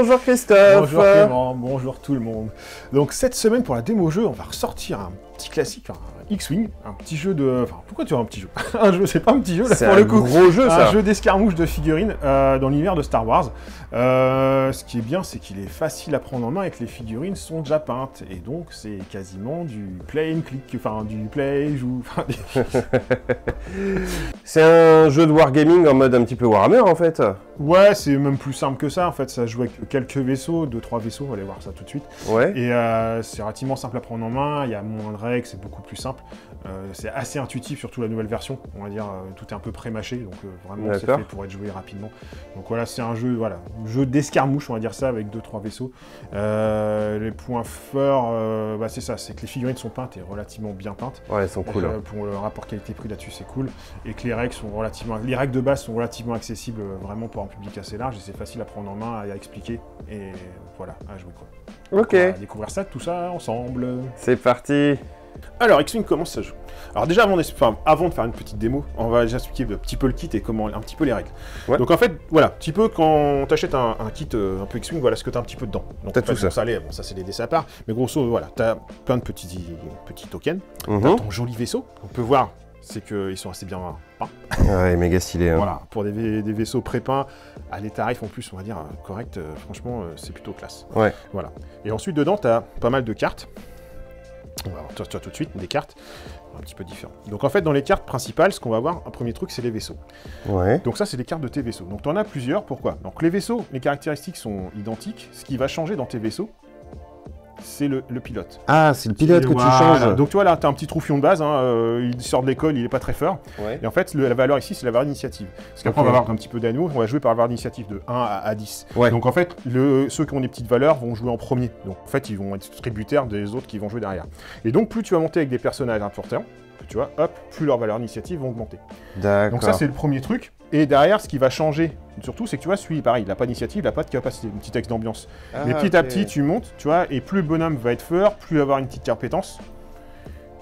bonjour Christophe. Bonjour Clément, bonjour tout le monde. Donc cette semaine pour la démo jeu, on va ressortir un petit classique, un X-Wing, un petit jeu de... Enfin, pourquoi tu vois un petit jeu? Un jeu, c'est pas un petit jeu là pour le coup. C'est un gros jeu ça. Un jeu d'escarmouche de figurines dans l'univers de Star Wars. Ce qui est bien, c'est qu'il est facile à prendre en main et que les figurines sont déjà peintes. Et donc c'est quasiment du play and click, enfin du play, joue... Enfin, C'est un jeu de wargaming en mode un petit peu Warhammer en fait. Ouais, c'est même plus simple que ça en fait. Ça joue avec quelques vaisseaux, 2-3 vaisseaux, on va aller voir ça tout de suite. Ouais. Et c'est relativement simple à prendre en main, il y a moins de règles, c'est beaucoup plus simple. C'est assez intuitif, surtout la nouvelle version, on va dire, tout est un peu pré-mâché, donc vraiment c'est fait pour être joué rapidement. Donc voilà, c'est un jeu, voilà, jeu d'escarmouche, on va dire ça, avec 2-3 vaisseaux. Les points forts, bah, c'est ça, c'est que les figurines sont peintes et relativement bien peintes. Ouais, elles sont cool. Pour le rapport qualité-prix là-dessus, c'est cool. Et que les règles sont relativement, les règles de base sont relativement accessibles, vraiment pour un public assez large, et c'est facile à prendre en main et à expliquer, et voilà, à jouer quoi. Ok. On va découvrir ça, tout ça ensemble. C'est parti. Alors, X-Wing, comment ça joue? Alors déjà, avant de faire une petite démo, on va déjà expliquer un petit peu le kit et comment, un petit peu les règles. Ouais. Donc en fait, voilà, un petit peu quand tu achètes un kit un peu X-Wing, voilà ce que tu as un petit peu dedans. Donc t'as tout ça. Bon, ça c'est les dessins à part, mais grosso, voilà, tu as plein de petits tokens, t'as ton joli vaisseau, on peut voir, c'est qu'ils sont assez bien peints. Ouais, méga stylé. Hein. Voilà, pour des vaisseaux pré-peints, à des tarifs en plus, on va dire, corrects, franchement, c'est plutôt classe. Ouais. Voilà. Et ensuite, dedans, tu as pas mal de cartes. On va voir tout de suite des cartes un petit peu différentes. Donc en fait, dans les cartes principales, ce qu'on va voir, un premier truc, c'est les vaisseaux. Ouais. Donc ça, c'est les cartes de tes vaisseaux. Donc tu en as plusieurs, pourquoi? Donc les vaisseaux, les caractéristiques sont identiques. Ce qui va changer dans tes vaisseaux, c'est le pilote. Ah, c'est le pilote que tu changes. Donc tu vois là, tu as un petit troufion de base, hein, il sort de l'école, il est pas très fort. Ouais. Et en fait, la valeur ici, c'est la valeur d'initiative. Parce qu'après, on va avoir un petit peu d'anneaux, on va jouer par la valeur d'initiative de 1 à 10. Ouais. Donc en fait, ceux qui ont des petites valeurs vont jouer en premier. Donc en fait, ils vont être tributaires des autres qui vont jouer derrière. Et donc, plus tu vas monter avec des personnages importants, tu vois, hop, plus leurs valeurs d'initiative vont augmenter. D'accord. Donc ça, c'est le premier truc. Et derrière, ce qui va changer, surtout, c'est que tu vois, celui, pareil, il n'a pas d'initiative, il n'a pas de capacité, un petit texte d'ambiance. Mais petit à petit, tu montes, tu vois, et plus le bonhomme va être fort, plus il va avoir une petite compétence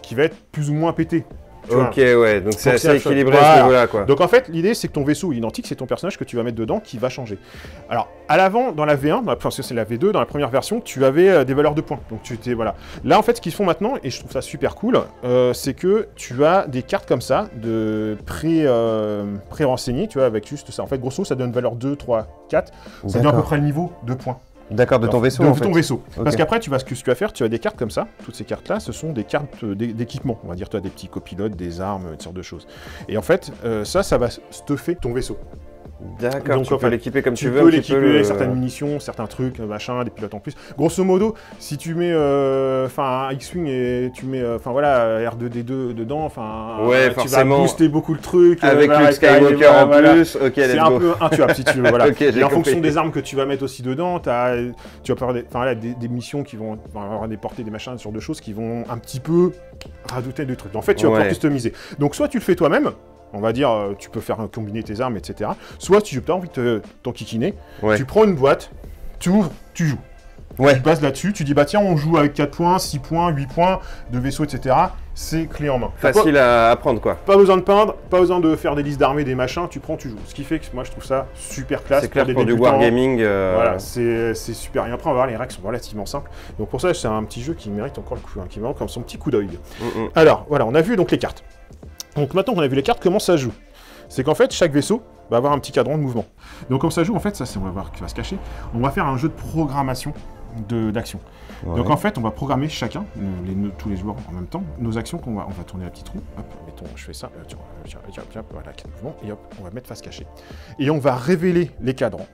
qui va être plus ou moins pété. Ok, ouais, donc c'est assez équilibré à ce niveau-là, quoi. Donc en fait, l'idée, c'est que ton vaisseau est identique, c'est ton personnage que tu vas mettre dedans qui va changer. Alors, à l'avant, dans la V1, parce que c'est la V2, dans la première version, tu avais des valeurs de points. Donc tu étais, voilà. Là, en fait, ce qu'ils font maintenant, et je trouve ça super cool, c'est que tu as des cartes comme ça, de pré-renseignées, tu vois, avec juste ça. En fait, grosso, ça donne valeur 2, 3, 4. Ça donne à peu près le niveau de points. D'accord, de ton vaisseau, de ton vaisseau. Okay. Parce qu'après, ce que tu vas faire, tu as des cartes comme ça. Toutes ces cartes-là, ce sont des cartes d'équipement. On va dire, tu as des petits copilotes, des armes, une sorte de choses. Et en fait, ça va stuffer ton vaisseau. D'accord, donc tu peux l'équiper comme tu veux. Tu peux l'équiper avec certaines munitions, certains trucs, machin, des pilotes en plus. Grosso modo, si tu mets un X-Wing et tu mets voilà, R2D2 dedans, ouais, tu vas booster beaucoup le truc. Avec Luke Skywalker en plus, ok, c'est un peu intuable si tu veux. Voilà. Okay, et en fonction des armes que tu vas mettre aussi dedans, tu vas avoir des missions qui vont avoir des portées, des machins, ce genre de choses qui vont un petit peu rajouter du truc. En fait, tu vas pouvoir customiser. Donc soit tu le fais toi-même. On va dire, tu peux faire combiner tes armes, etc. Soit, si tu as envie de t'enquiquiner, tu prends une boîte, tu ouvres, tu joues. Ouais. Tu passes là-dessus, tu dis, bah tiens, on joue avec 4 points, 6 points, 8 points de vaisseau, etc. C'est clé en main. Facile à apprendre, quoi. Pas besoin de peindre, pas besoin de faire des listes d'armées, des machins, tu prends, tu joues. Ce qui fait que moi, je trouve ça super classe. C'est clair pour du wargaming. Voilà, c'est super. Et après, on va voir, les règles sont relativement simples. Donc pour ça, c'est un petit jeu qui mérite encore le coup, qui mérite comme son petit coup d'œil. Alors, voilà, on a vu donc les cartes. Donc maintenant qu'on a vu les cartes, comment ça joue? C'est qu'en fait, chaque vaisseau va avoir un petit cadran de mouvement. Donc comme ça joue, en fait, ça, on va voir qui va se cacher. On va faire un jeu de programmation d'action. Ouais. Donc en fait, on va programmer chacun, tous les joueurs en même temps, nos actions on va tourner la petite roue. Hop, mettons, je fais ça, voilà, 4 mouvements, et hop, on va mettre face cachée. Et on va révéler les cadrans.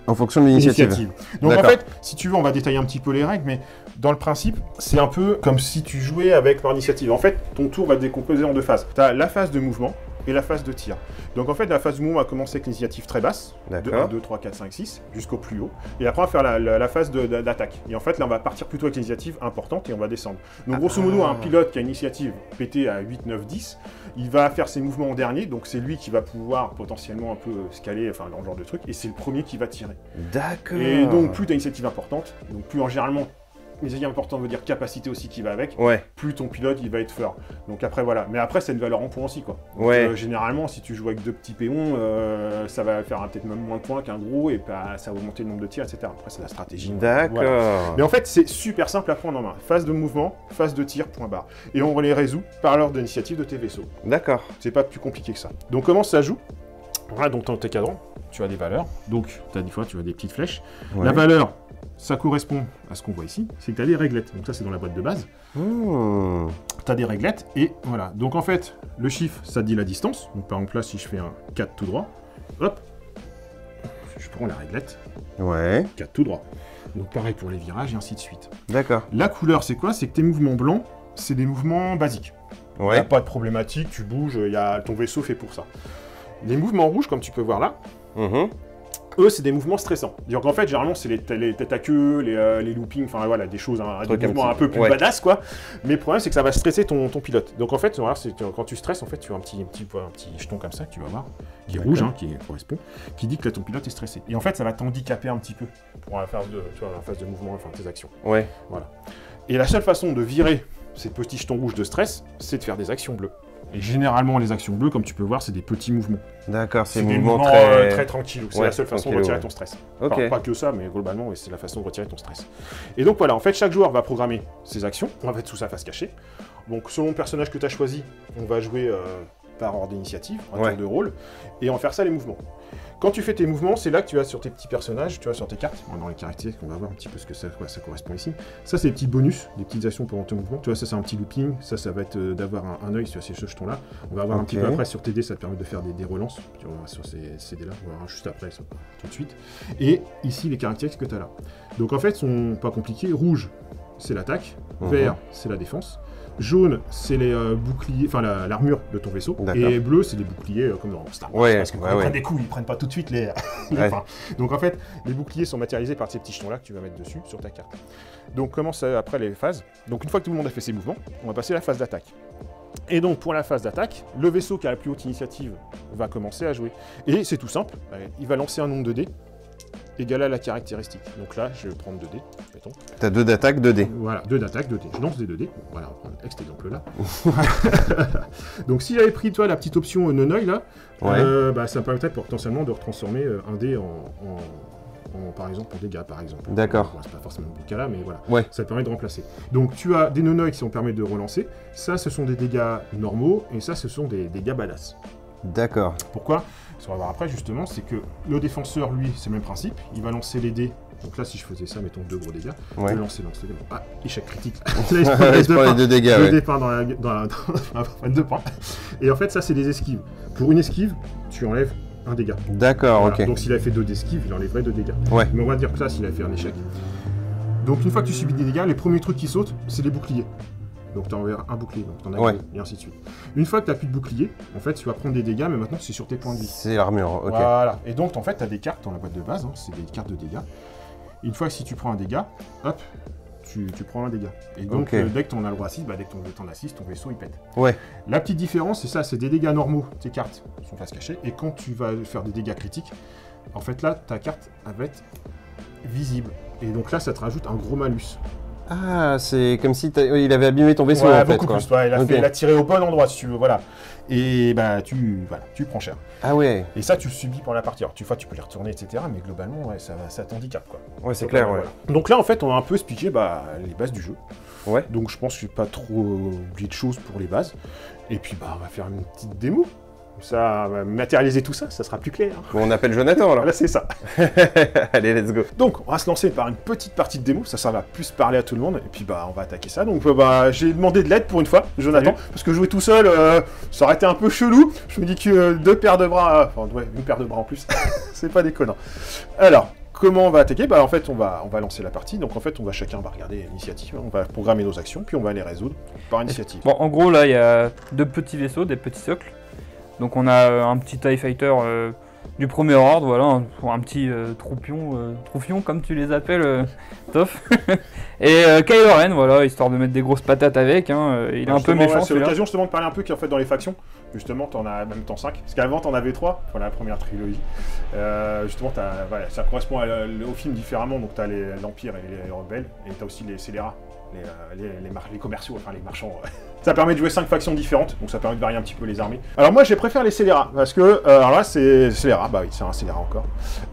En fonction de l'initiative. Donc en fait, si tu veux, on va détailler un petit peu les règles, mais dans le principe, c'est un peu comme si tu jouais avec l'initiative. En fait, ton tour va décomposer en 2 phases. Tu as la phase de mouvement et la phase de tir. Donc en fait, la phase de mouvement va commencer avec l'initiative très basse, de 1, 2, 3, 4, 5, 6, jusqu'au plus haut. Et après, on va faire la phase d'attaque. Et en fait, là, on va partir plutôt avec l'initiative importante et on va descendre. Donc grosso modo, un pilote qui a une initiative pétée à 8, 9, 10, il va faire ses mouvements en dernier, donc c'est lui qui va pouvoir potentiellement un peu scaler, enfin, dans le genre de truc, et c'est le premier qui va tirer. D'accord. Et donc, plus tu as une initiative importante, donc plus généralement, initiative importante veut dire capacité aussi qui va avec, Ouais. plus ton pilote il va être fort. Donc après voilà, mais après c'est une valeur en points aussi quoi. Donc, Ouais. généralement si tu joues avec 2 petits péons, ça va faire peut-être même moins de points qu'un gros et bah, ça va augmenter le nombre de tirs, etc. Après c'est la stratégie. D'accord. Voilà. Mais en fait c'est super simple à prendre en main. Phase de mouvement, phase de tir, point barre. Et on les résout par l'ordre d'initiative de tes vaisseaux. D'accord. C'est pas plus compliqué que ça. Donc comment ça joue? Voilà, donc dans tes cadrans, tu as des valeurs. Donc tu as des fois tu as des petites flèches. Ouais. La valeur, ça correspond à ce qu'on voit ici, c'est que tu as des réglettes. Donc ça c'est dans la boîte de base. Mmh. Tu as des réglettes et voilà. Donc en fait, le chiffre, ça te dit la distance. Donc par exemple là, si je fais un 4 tout droit, hop, je prends la réglette, Ouais. 4 tout droit. Donc pareil pour les virages et ainsi de suite. D'accord. La couleur, c'est quoi? C'est que tes mouvements blancs, c'est des mouvements basiques. Il n'y a Ouais. pas de problématique, tu bouges, ton vaisseau fait pour ça. Les mouvements rouges, comme tu peux voir là, Mhm. eux, c'est des mouvements stressants. C'est-à-dire qu'en fait, généralement, c'est les têtes à queue, les loopings, enfin voilà, des choses, des mouvements un peu plus badass, quoi. Mais le problème, c'est que ça va stresser ton pilote. Donc en fait, voilà, quand tu stresses, en fait, tu as un petit jeton comme ça, que tu vas voir, qui est rouge, hein, qui correspond, qui dit que là, ton pilote est stressé. Et en fait, ça va t'handicaper un petit peu pour la phase de mouvement, enfin tes actions. Ouais. Voilà. Et la seule façon de virer ces petits jetons rouges de stress, c'est de faire des actions bleues. Et généralement, les actions bleues, comme tu peux voir, c'est des petits mouvements. D'accord, c'est C'est des mouvement mouvements très tranquilles. C'est Ouais, la seule façon de tranquille, retirer ouais. ton stress. Ok. Enfin, pas que ça, mais globalement, c'est la façon de retirer ton stress. Et donc voilà, en fait, chaque joueur va programmer ses actions. On va être sous sa face cachée. Donc selon le personnage que tu as choisi, on va jouer par ordre d'initiative, un tour de rôle, et on va faire ça les mouvements. Quand tu fais tes mouvements, c'est là que tu as sur tes petits personnages, tu as sur tes cartes, dans les caractéristiques, on va voir un petit peu ce que ça correspond ici. Ça, c'est des petits bonus, des petites actions pendant ton mouvement. Tu vois, ça, c'est un petit looping. Ça va être d'avoir un œil sur ces jetons-là. On va voir un petit peu après sur tes dés, ça te permet de faire des relances. Tu vois, sur ces dés-là, on va voir juste après, ça, tout de suite. Et ici, les caractéristiques que tu as là. Donc en fait, ils sont pas compliqués. Rouge, c'est l'attaque. Vert, c'est la défense. Jaune, c'est les boucliers, enfin l'armure de ton vaisseau. Et bleu, c'est les boucliers comme dans Star Wars. Parce que quand ils prennent des coups, ils prennent pas tout de suite les fins. Donc en fait, les boucliers sont matérialisés par ces petits jetons-là que tu vas mettre dessus sur ta carte. Donc commence après les phases. Donc une fois que tout le monde a fait ses mouvements, on va passer à la phase d'attaque. Et donc pour la phase d'attaque, le vaisseau qui a la plus haute initiative va commencer à jouer. Et c'est tout simple, il va lancer un nombre de dés égal à la caractéristique. Donc là, je vais prendre 2 dés, mettons. T'as 2 d'attaque, 2 dés. Voilà, 2 d'attaque, 2 dés. Je lance des 2 dés. Bon, voilà, on va prendre cet exemple-là. Donc si j'avais pris, toi, la petite option non-oeil, là, ça me permettrait potentiellement de retransformer un dé par exemple, pour dégâts, par exemple. D'accord. C'est pas forcément le cas là, mais voilà. Ouais. Ça te permet de remplacer. Donc tu as des non-oeil qui vont permettre de relancer. Ça, ce sont des dégâts normaux, et ça, ce sont des dégâts badass. D'accord. Pourquoi? Ce qu'on va voir après, justement, c'est que le défenseur, lui, c'est le même principe. Il va lancer les dés. Donc là, si je faisais ça, mettons 2 gros dégâts, je vais lancer. Ah, échec critique. Là, il se prend les 2 dégâts, 2 dépins dans la 2 points. Et en fait, ça, c'est des esquives. Pour une esquive, tu enlèves un dégât. D'accord, voilà. ok. Donc s'il a fait 2 d'esquive, il enlèverait 2 dégâts. Ouais. Mais on va dire que ça, s'il a fait un échec. Donc une fois que tu subis des dégâts, les premiers trucs qui sautent, c'est les boucliers. Donc tu enverras un bouclier, donc tu en as deux, et ainsi de suite. Une fois que tu n'as plus de bouclier, en fait, tu vas prendre des dégâts, mais maintenant c'est sur tes points de vie. C'est l'armure, ok. Voilà. Et donc en fait, tu as des cartes dans la boîte de base, c'est des cartes de dégâts. Une fois que si tu prends un dégât, hop, tu prends un dégât. Et donc dès que tu en as le droit à 6, dès que tu en as 6, ton vaisseau il pète. Ouais. La petite différence, c'est ça, c'est des dégâts normaux, tes cartes sont face cachée, et quand tu vas faire des dégâts critiques, en fait là, ta carte elle va être visible. Et donc là, ça te rajoute un gros malus. Ah, c'est comme si il avait abîmé ton vaisseau, en fait. Beaucoup plus. Ouais, il a tiré au bon endroit, si tu veux, voilà. Et bah, tu prends cher. Ah ouais. Et ça, tu le subis pour la partie. Alors, tu peux les retourner, etc. Mais globalement, ça t'handicape, quoi. Ouais, c'est clair, ouais. Voilà. Donc là, en fait, on a un peu expliqué les bases du jeu. Ouais. Donc, je pense que je n'ai pas trop oublié de choses pour les bases. Et puis, on va faire une petite démo. Ça, matérialiser tout ça, ça sera plus clair. Bon, on appelle Jonathan, alors. Là, c'est ça. Allez, let's go. Donc, on va se lancer par une petite partie de démo. Ça va plus parler à tout le monde. Et puis, on va attaquer ça. Donc, j'ai demandé de l'aide pour une fois, Jonathan. Salut. Parce que jouer tout seul, ça aurait été un peu chelou. Je me dis que 2 paires de bras, une paire de bras en plus, c'est pas déconnant. Alors, comment on va attaquer? En fait, on va lancer la partie. Donc, en fait, chacun va regarder l'initiative. On va programmer nos actions. Puis, on va les résoudre par initiative. Bon, en gros, là, il y a 2 petits vaisseaux, des petits socles. Donc on a un petit TIE Fighter du premier ordre, voilà, un petit troufion comme tu les appelles, Toff. Et Kylo Ren, voilà, histoire de mettre des grosses patates avec, hein, il est un peu méchant. C'est l'occasion justement de parler un peu qu'en fait dans les factions, justement t'en as même temps 5, parce qu'avant t'en avais 3 pour la première trilogie. Justement voilà, ça correspond au film différemment, donc t'as l'Empire et les rebelles, et t'as aussi les scélérats, les commerciaux, enfin les marchands. Ça permet de jouer 5 factions différentes, donc ça permet de varier un petit peu les armées. Alors moi je préfère les scélérats, parce que, alors là c'est scélérat, bah oui c'est un scélérat encore.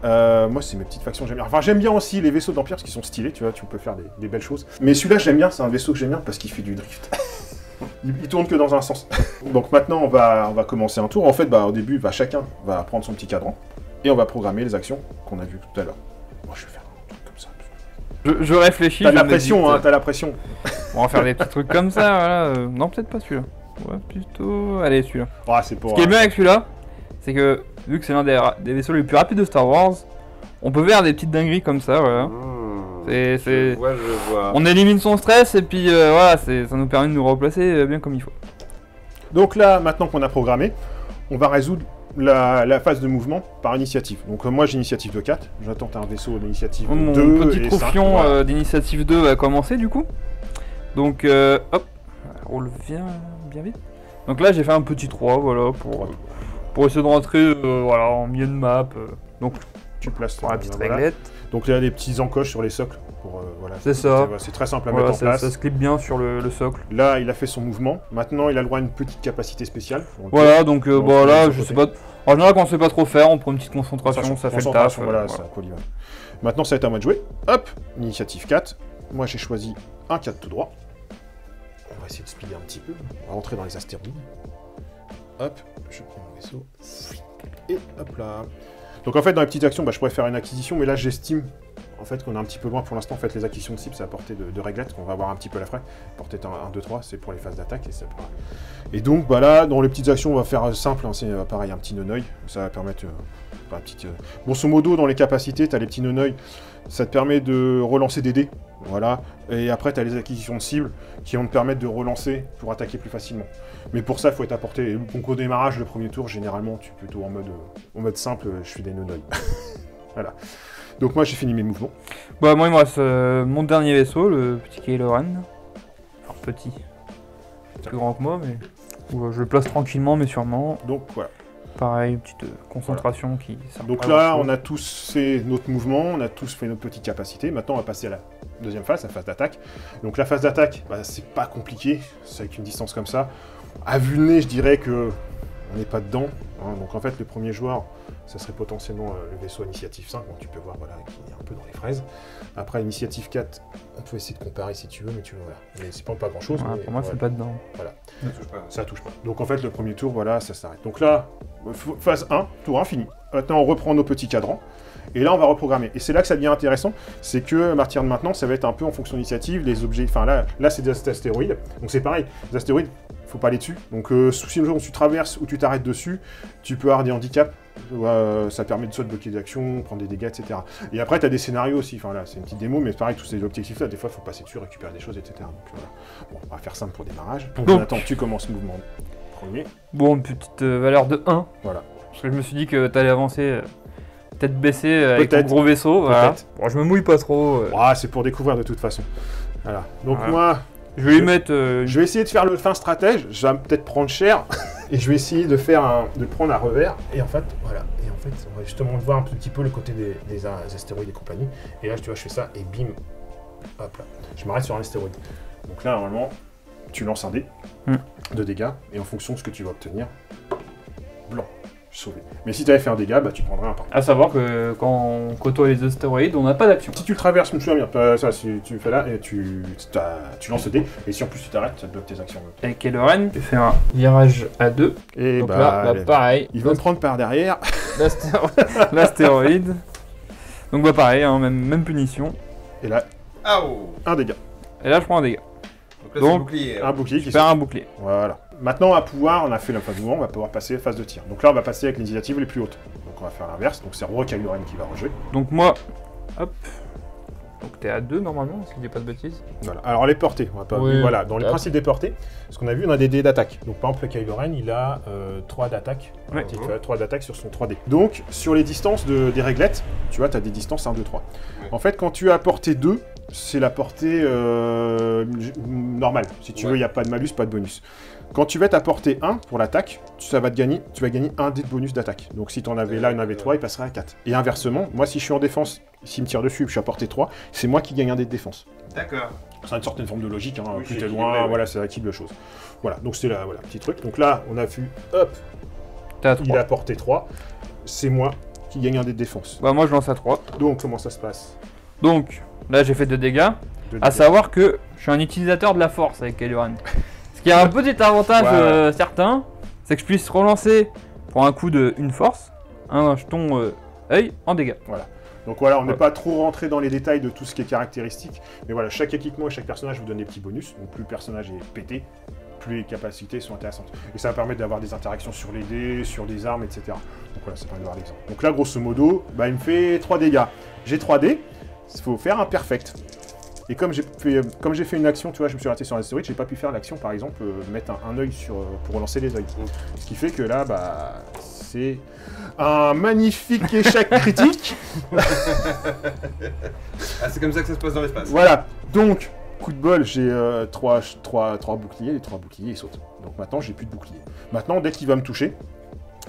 Moi c'est mes petites factions que j'aime bien. Enfin j'aime bien aussi les vaisseaux d'Empire parce qu'ils sont stylés, tu vois, tu peux faire des belles choses. Mais celui-là j'aime bien, c'est un vaisseau que j'aime bien parce qu'il fait du drift. Il tourne que dans un sens. Donc maintenant on va commencer un tour. En fait au début chacun va prendre son petit cadran et on va programmer les actions qu'on a vues tout à l'heure. Moi je vais faire un truc comme ça. Je réfléchis. T'as de la pression, hein, t'as la pression. On va faire des petits trucs comme ça, voilà. Non, peut-être pas celui-là. Ouais, plutôt. Allez, celui-là. Ah, c'est pour. Ce qui est bien avec celui-là, c'est que vu que c'est l'un des vaisseaux les plus rapides de Star Wars, on peut faire des petites dingueries comme ça, voilà. Je vois. On élimine son stress et puis voilà, ça nous permet de nous replacer bien comme il faut. Donc là, maintenant qu'on a programmé, on va résoudre la phase de mouvement par initiative. Donc moi j'ai initiative de 4, j'attends un vaisseau d'initiative 2 Mon petit et troufion 5, voilà. d'initiative 2 va commencer du coup. Donc hop, on roule bien vite. Donc là j'ai fait un petit 3, voilà, pour essayer de rentrer voilà, en milieu de map. Donc tu places pour la petite voilà. réglette. Donc il y a des petits encoches sur les socles. Voilà, c'est ça. C'est très simple à Voilà, mettre en place. Ça se clip bien sur le socle. Là, il a fait son mouvement. Maintenant, il a le droit à une petite capacité spéciale. Voilà, donc bon, là, je sais pas. En général, quand on sait pas trop faire, on prend une petite concentration, ça fait le taf. Voilà, ça polyvalent. Maintenant, ça va être à moi de jouer. Hop, initiative 4. Moi, j'ai choisi un 4 tout droit. On va essayer de speeder un petit peu. On va rentrer dans les astéroïdes. Hop, je prends mon vaisseau. Et hop là. Donc en fait, dans les petites actions, je pourrais faire une acquisition, mais là, j'estime en fait qu'on est un petit peu loin pour l'instant. En fait, les acquisitions de cible, c'est à portée de réglettes, qu'on va avoir un petit peu la frais. Portée 1, 2, 3, c'est pour les phases d'attaque. Et donc, là, dans les petites actions, on va faire simple. Hein, c'est pareil, un petit nœud-œil. Ça va permettre une petite. Grosso modo, dans les capacités, tu as les petits nœuds-œil. Ça te permet de relancer des dés. Voilà. Et après, tu as les acquisitions de cibles qui vont te permettre de relancer pour attaquer plus facilement. Mais pour ça, il faut être apporté. Et donc, au démarrage, le premier tour, généralement, tu es plutôt en mode simple. Je fais des nœuds-œil. Voilà. Donc moi j'ai fini mes mouvements. Bah moi il me reste mon dernier vaisseau, le petit Kylo Ren. Alors petit, plus grand que moi, mais je le place tranquillement mais sûrement. Donc voilà. Pareil, une petite concentration qui sert. Donc là on a tous fait notre mouvement, on a tous fait notre petite capacité. Maintenant on va passer à la deuxième phase, la phase d'attaque. Donc la phase d'attaque, c'est pas compliqué, c'est avec une distance comme ça. À vue de nez je dirais que on n'est pas dedans. Hein. Donc en fait le premier joueur, ça serait potentiellement le vaisseau initiative 5, donc tu peux voir voilà, qui est un peu dans les fraises. Après initiative 4, on peut essayer de comparer si tu veux, mais tu vas voir. Mais c'est pas grand chose. Ouais, pour moi c'est pas dedans. Voilà. Ça touche pas. Donc en fait le premier tour, voilà, ça s'arrête. Donc là, phase 1, tour 1 fini. Maintenant on reprend nos petits cadrans. Et là on va reprogrammer. Et c'est là que ça devient intéressant, c'est que à partir de maintenant, ça va être un peu en fonction d'initiative, les objets. Enfin là c'est des astéroïdes. Donc c'est pareil, les astéroïdes, faut pas aller dessus. Donc si le jour où tu traverses ou tu t'arrêtes dessus, tu peux avoir des handicaps. Ça permet de soit de bloquer des actions, prendre des dégâts, etc. Et après, tu as des scénarios aussi. Enfin là, c'est une petite démo, mais pareil, tous ces objectifs-là, des fois, il faut passer dessus, récupérer des choses, etc. Donc voilà. Bon, on va faire simple pour démarrage. Donc, on attend que tu commences le mouvement premier. Bon, une petite valeur de 1. Voilà. Parce que je me suis dit que tu allais avancer tête baissée avec ton gros vaisseau. Voilà. Bon, je me mouille pas trop. C'est pour découvrir de toute façon. Voilà. Donc moi... Je vais lui mettre... Je vais essayer de faire le fin stratège, je vais peut-être prendre cher, et je vais essayer de le prendre à revers, et en fait, voilà, on va justement voir un petit peu le côté des astéroïdes et compagnie, et là, tu vois, je fais ça, et bim, hop là, je m'arrête sur un astéroïde. Donc là, normalement, tu lances un dé de dégâts, et en fonction de ce que tu vas obtenir, blanc, sauvé. Mais si tu avais fait un dégât, tu prendrais un point. À savoir que quand on côtoie les astéroïdes, on n'a pas d'action. Si tu le traverses, je me souviens bien, ça, si tu fais là, et tu lances le dé, et si en plus tu t'arrêtes, ça te bloque tes actions. Avec Kylo Ren, tu fais un virage à 2. Et donc là, pareil. Il va me prendre par derrière. L'astéroïde. Donc pareil, hein, même punition. Et là, un dégât. Et là, je prends un dégât. Donc un bouclier qui perd un bouclier. Voilà. Maintenant, on a fait la phase de mouvement, on va pouvoir passer à la phase de tir. Donc là, on va passer avec les initiatives les plus hautes. Donc on va faire l'inverse. Donc c'est Kylo Ren qui va rejouer. Donc moi, hop. Donc t'es à 2 normalement, si je dis pas de bêtises. Voilà. Alors les portées, on va pas. Oui, voilà. Dans les principes des portées, ce qu'on a vu, on a des dés d'attaque. Donc par exemple, Kylo Ren, il a 3 d'attaque. Ouais. Il fait 3 d'attaque sur son 3D. Donc sur les distances des réglettes, tu vois, tu as des distances 1, 2, 3. En fait, quand tu as porté 2, c'est la portée normale. Si tu veux, il n'y a pas de malus, pas de bonus. Quand tu vas être à portée 1 pour l'attaque, tu vas gagner un dé de bonus d'attaque. Donc si tu en avais là, il en avait 3, il passerait à 4. Et inversement, moi si je suis en défense, s'il me tire dessus et que je suis à portée 3, c'est moi qui gagne un dé de défense. D'accord. C'est une certaine forme de logique, hein. Oui, Plus c'est t'es équilibré, loin, ouais. voilà, c'est l'équilibre de choses. Voilà, donc c'est là, voilà, petit truc. Donc là, on a vu, hop, T'es à il 3. a porté 3, c'est moi qui gagne un dé de défense. Bah moi je lance à 3. Donc comment ça se passe? Donc là j'ai fait 2 dégâts. Deux À dés. savoir que je suis un utilisateur de la force avec Kylo Ren. Ce qui a un petit avantage Ouais. certain, c'est que je puisse relancer pour un coup de une force, un jeton œil en dégâts. Donc voilà, on n'est Ouais. pas trop rentré dans les détails de tout ce qui est caractéristique, mais voilà, chaque équipement et chaque personnage vous donne des petits bonus, donc plus le personnage est pété, plus les capacités sont intéressantes. Et ça va permettre d'avoir des interactions sur les dés, sur des armes, etc. Donc voilà, ça permet d'avoir l'exemple. Donc là, grosso modo, bah, il me fait 3 dégâts. J'ai 3 dés, il faut faire un perfect. Et comme j'ai fait une action, tu vois, je me suis raté sur l'astéroïde, j'ai pas pu faire l'action, par exemple, mettre un œil pour relancer les œils. Ce qui fait que là, bah, c'est un magnifique échec critique. Ah, c'est comme ça que ça se passe dans l'espace. Voilà, donc, coup de bol, j'ai 3 boucliers, les 3 boucliers ils sautent. Donc maintenant, j'ai plus de boucliers. Maintenant, dès qu'il va me toucher,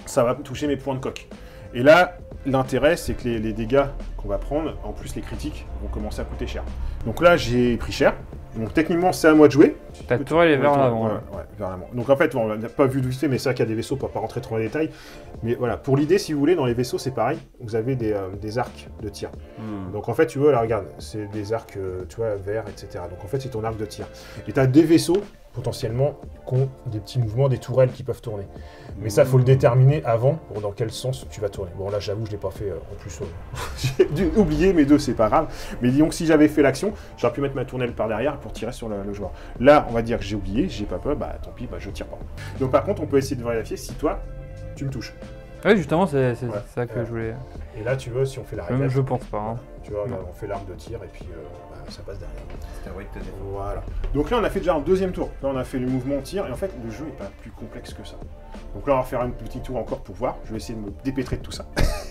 ça va me toucher mes points de coque. Et là, l'intérêt, c'est que les dégâts qu'on va prendre, en plus les critiques, vont commencer à coûter cher. Donc là, j'ai pris cher. Donc techniquement, c'est à moi de jouer. Ta tourelle est vers l'avant. Ouais, vers l'avant. Donc en fait, bon, on n'a pas vu d'où c'est, mais c'est vrai qu'il y a des vaisseaux, pour pas rentrer trop dans les détails. Mais voilà, pour l'idée, si vous voulez, dans les vaisseaux, c'est pareil. Vous avez des arcs de tir. Donc en fait, tu vois, là, regarde, c'est des arcs, tu vois, verts, etc. Donc en fait, c'est ton arc de tir. Et tu as des vaisseaux, potentiellement, qui ont des petits mouvements, des tourelles qui peuvent tourner. Mais ça, faut le déterminer avant, pour dans quel sens tu vas tourner. Bon, là, j'avoue, je l'ai pas fait en plus. J'ai dû oublier mes deux, c'est pas grave. Mais disons que si j'avais fait l'action, j'aurais pu mettre ma tournelle par derrière pour tirer sur le joueur. Là, on va dire que j'ai oublié, j'ai pas peur, bah tant pis, bah je tire pas. Donc par contre, on peut essayer de vérifier si toi, tu me touches. Oui, justement, c'est Ouais. ça que je voulais. Et là, tu vois, si on fait la Même régate, je pense pas. Hein. tu vois, regarde, on fait l'arc de tir et puis bah, ça passe derrière. Stéroïde te défend. Voilà. Donc là, on a fait déjà un deuxième tour. Là, on a fait le mouvement tir et en fait, le jeu est pas plus complexe que ça. Donc là, on va faire un petit tour encore pour voir. Je vais essayer de me dépêtrer de tout ça.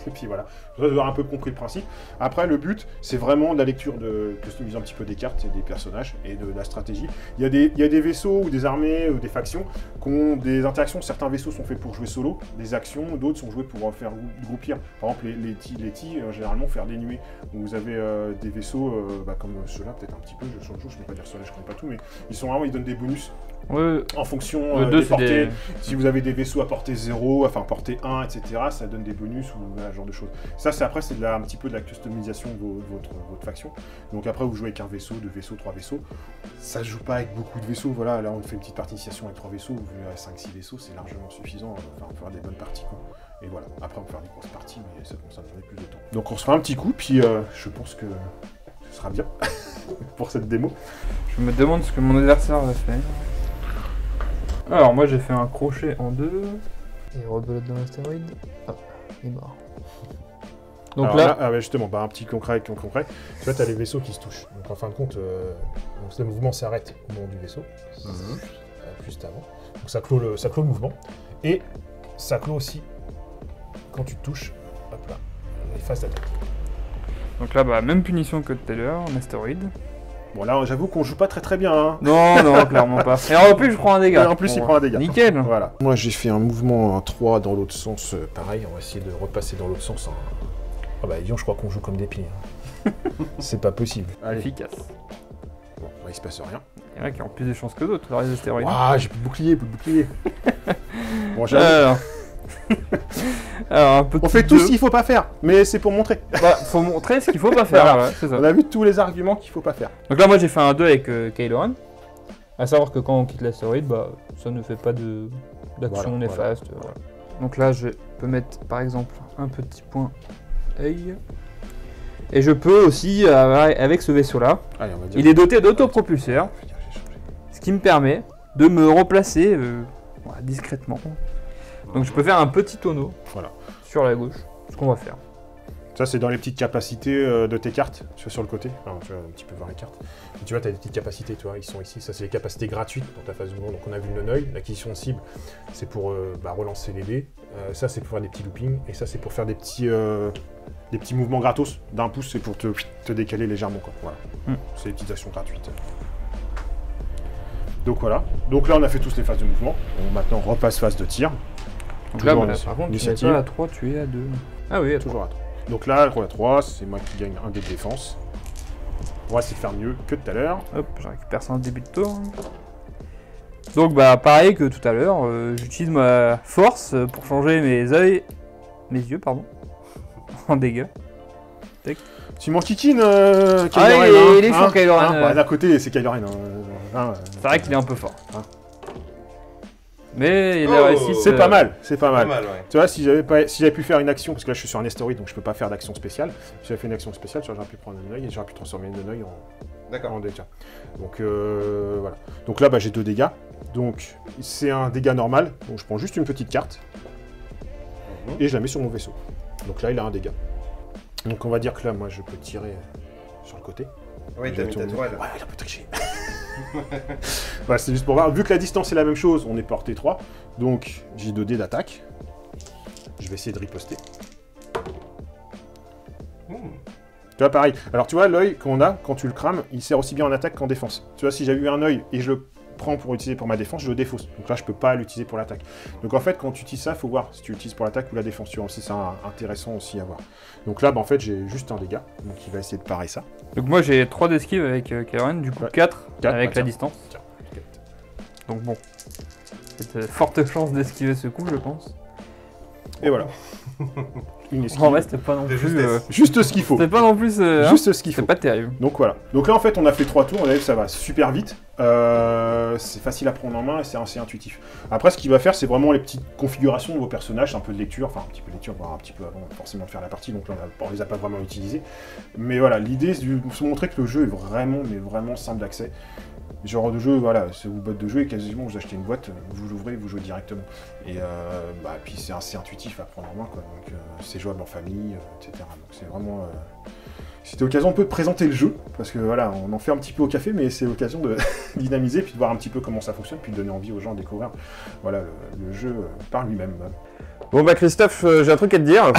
Et puis voilà. Je vais avoir un peu compris le principe. Après, le but, c'est vraiment de la lecture de customiser un petit peu des cartes et des personnages et de la stratégie. Il y a des vaisseaux ou des armées ou des factions qui ont des interactions. Certains vaisseaux sont faits pour jouer solo, des actions. D'autres sont joués pour faire groupir. Par exemple, les TIE, généralement, faire des nuées. Où vous avez des vaisseaux comme ceux-là, peut-être un petit peu. Sur le jeu, je ne peux pas dire cela, je ne connais pas tout, mais ils donnent des bonus. Ouais, En fonction le 2 des c'est portées, des. si vous avez des vaisseaux à portée 0, enfin portée 1, etc., ça donne des bonus ou voilà, ce genre de choses. Ça, c'est après, c'est un petit peu de la customisation de votre faction. Donc après, vous jouez avec un vaisseau, 2 vaisseaux, 3 vaisseaux. Ça se joue pas avec beaucoup de vaisseaux. Voilà, là, on fait une petite partie d'initiation avec 3 vaisseaux. Vous verrez 5-6 vaisseaux, c'est largement suffisant. Enfin, on peut faire des bonnes parties, quoi. Et voilà, après, on peut faire des grosses parties, mais ça va demander plus de temps. Donc on se fera un petit coup, puis je pense que ce sera bien pour cette démo. Je me demande ce que mon adversaire va faire. Alors, moi j'ai fait un crochet en 2. Et rebelote dans l'astéroïde. Ah, il est mort. Donc Alors là, ah ouais, justement, un petit concret. Tu vois, tu as les vaisseaux qui se touchent. Donc en fin de compte, donc, le mouvement s'arrête au moment du vaisseau, juste avant. Donc ça clôt le mouvement. Et ça clôt aussi quand tu te touches, hop là, les phases d'attaque. donc là, même punition que tout à l'heure, en astéroïde. Bon là, j'avoue qu'on joue pas très bien. Hein. Non, non, clairement pas. Et en plus, je prends un dégât. Et en plus, il prend un dégât. Nickel. Voilà. Moi, j'ai fait un mouvement 3 dans l'autre sens. Pareil, on va essayer de repasser dans l'autre sens. Ah bah, disons, je crois qu'on joue comme des pieds. Hein. C'est pas possible. Allez. Efficace. Bon, bah, il se passe rien. Il y en a qui ont plus de chances que d'autres, dans les astéroïdes. Ah, j'ai plus de bouclier, Bon, j'avoue. Alors, un peu On fait tout ce qu'il faut pas faire, mais c'est pour montrer. faut montrer ce qu'il faut pas faire. Voilà. Ouais, c'est ça. On a vu tous les arguments qu'il faut pas faire. Donc là, moi j'ai fait un 2 avec Kylo Ren. À savoir que quand on quitte l'astéroïde, ça ne fait pas d'action Voilà, néfaste. Voilà. Donc là, je peux mettre par exemple un petit point œil. Et je peux aussi, avec ce vaisseau-là, Allez, on va dire. il est doté d'autopropulseur, ce qui me permet de me replacer discrètement. Donc je peux faire un petit tonneau Voilà. sur la gauche, ce qu'on va faire. Ça, c'est dans les petites capacités de tes cartes, tu vois, sur le côté. Alors, tu vois, un petit peu voir les cartes. Et tu vois, tu as des petites capacités, tu vois, ils sont ici. Ça, c'est les capacités gratuites dans ta phase de mouvement. Donc, on a vu le non-œil, l'acquisition de cible, c'est pour relancer les dés. Ça, c'est pour faire des petits loopings. Et ça, c'est pour faire des petits des petits mouvements gratos d'un pouce, c'est pour te décaler légèrement, quoi. Voilà. C'est des petites actions gratuites. Donc voilà. Donc là, on a fait tous les phases de mouvement. On maintenant repasse phase de tir. Donc là, par contre, tu n'es pas à 3, tu es à 2. Ah oui, toujours à 3. Donc là, à 3, c'est moi qui gagne un dé de défense. On va essayer de faire mieux que tout à l'heure. Hop, je récupère ça en début de tour. Donc bah pareil que tout à l'heure, j'utilise ma force pour changer mes yeux, pardon, en dégâts. Tac. Tu m'enquiquines, Kylo Ren, il est fort, Kylo Ren. Bah, d'un côté, c'est Kylo Ren. C'est vrai qu'il est un peu fort. Mais il a réussi. C'est pas mal, c'est pas mal. Ouais. Tu vois, si j'avais pu faire une action, parce que là je suis sur un Asteroid, donc je peux pas faire d'action spéciale. Si j'avais fait une action spéciale, j'aurais pu prendre un œil et j'aurais pu transformer un œil en dégâts. Donc voilà. Donc là, bah, j'ai 2 dégâts. Donc c'est un dégât normal. Donc je prends juste une petite carte et je la mets sur mon vaisseau. Donc là, il a un dégât. Donc on va dire que là, moi, je peux tirer sur le côté. Oui, t'as mis ta tourelle. Ouais, il a peu triché. Voilà, c'est juste pour voir. Vu que la distance est la même chose, on est porté 3. Donc j'ai 2 dés d'attaque. Je vais essayer de riposter. Tu vois, pareil. Alors tu vois, l'œil qu'on a, quand tu le crames, il sert aussi bien en attaque qu'en défense. Tu vois, si j'avais eu un œil et je le prends pour utiliser pour ma défense, je le défausse. Donc là, je peux pas l'utiliser pour l'attaque. Donc en fait, quand tu utilises ça, il faut voir si tu l'utilises pour l'attaque ou la défense. Tu vois, c'est intéressant aussi à voir. Donc là, bah, en fait, j'ai juste un dégât. Donc il va essayer de parer ça. Donc moi, j'ai 3 d'esquive avec Kylo Ren, du coup 4 avec la tiens. distance. Tiens. Donc bon, c'est forte chance d'esquiver ce coup, je pense. Et voilà. Une esquive. En vrai, c'était pas non plus... Juste ce qu'il faut. C'était pas non plus... Juste ce qu'il faut. C'est pas terrible. Donc voilà. Donc là, en fait, on a fait 3 tours. On a vu que ça va super vite. C'est facile à prendre en main et c'est assez intuitif. Après, ce qu'il va faire, c'est vraiment les petites configurations de vos personnages, un peu de lecture, enfin un petit peu de lecture, voire un petit peu avant forcément de faire la partie. Donc là, on les a pas vraiment utilisés. Mais voilà, l'idée, c'est de se montrer que le jeu est vraiment simple d'accès. Genre de jeu, voilà, c'est une boîte de jeu et quasiment vous achetez une boîte, vous l'ouvrez, vous jouez directement. Et puis c'est assez intuitif à prendre en main, quoi. Donc c'est jouable en famille, etc. Donc c'est vraiment... C'était l'occasion un peu de présenter le jeu, parce que voilà, on en fait un petit peu au café, mais c'est l'occasion de dynamiser, puis de voir un petit peu comment ça fonctionne, puis de donner envie aux gens de découvrir voilà, le jeu par lui-même. Bon bah Christophe, j'ai un truc à te dire.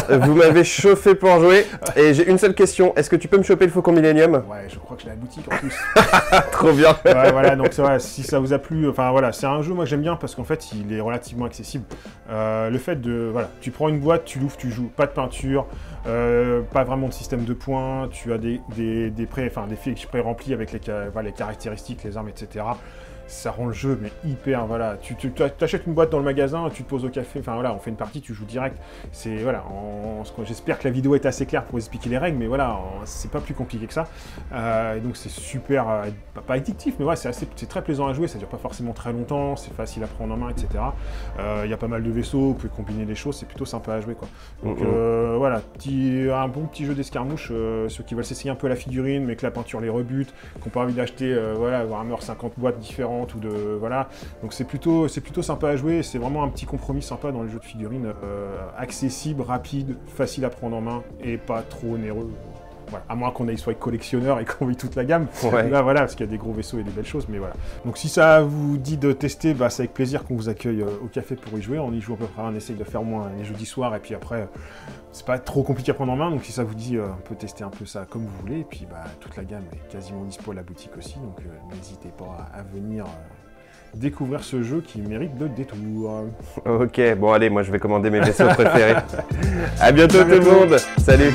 Vous m'avez chauffé pour jouer, et j'ai une seule question. Est-ce que tu peux me choper le Faucon Millenium? Ouais, je crois que j'ai la boutique en plus. Trop bien. Ouais, voilà, donc c'est vrai, si ça vous a plu, enfin voilà, c'est un jeu moi que j'aime bien parce qu'en fait il est relativement accessible. Le fait de, voilà, tu prends une boîte, tu l'ouvres, tu joues, pas de peinture, pas vraiment de système de points, tu as des fiches pré-remplies avec les caractéristiques, les armes, etc. Ça rend le jeu mais hyper, voilà, tu achètes une boîte dans le magasin, tu te poses au café, enfin voilà, on fait une partie, tu joues direct. C'est, voilà, j'espère que la vidéo est assez claire pour expliquer les règles, mais voilà, c'est pas plus compliqué que ça. Et donc c'est super, pas addictif, mais ouais, c'est très plaisant à jouer, ça dure pas forcément très longtemps, c'est facile à prendre en main, etc. Il y a pas mal de vaisseaux, vous pouvez combiner les choses, c'est plutôt sympa à jouer, quoi. Donc voilà, un bon petit jeu d'escarmouche, ceux qui veulent s'essayer un peu à la figurine, mais que la peinture les rebute, qui n'ont pas envie d'acheter, voilà, Warhammer 50 boîtes différentes, ou de, voilà, donc c'est plutôt sympa à jouer, c'est vraiment un petit compromis sympa dans les jeux de figurines, accessible, rapide, facile à prendre en main, et pas trop onéreux. Voilà. À moins qu'on soit collectionneur et qu'on veuille toute la gamme. Ouais. Là, voilà, parce qu'il y a des gros vaisseaux et des belles choses, mais voilà. Donc si ça vous dit de tester, bah, c'est avec plaisir qu'on vous accueille au café pour y jouer. On y joue à peu près, on essaye de faire au moins les jeudis soirs, et puis après, c'est pas trop compliqué à prendre en main, donc si ça vous dit, on peut tester un peu ça comme vous voulez, et puis bah, toute la gamme est quasiment dispo à la boutique aussi, donc n'hésitez pas à venir découvrir ce jeu qui mérite le détour. Ok, bon allez, moi je vais commander mes vaisseaux préférés. À bientôt tout le monde, salut.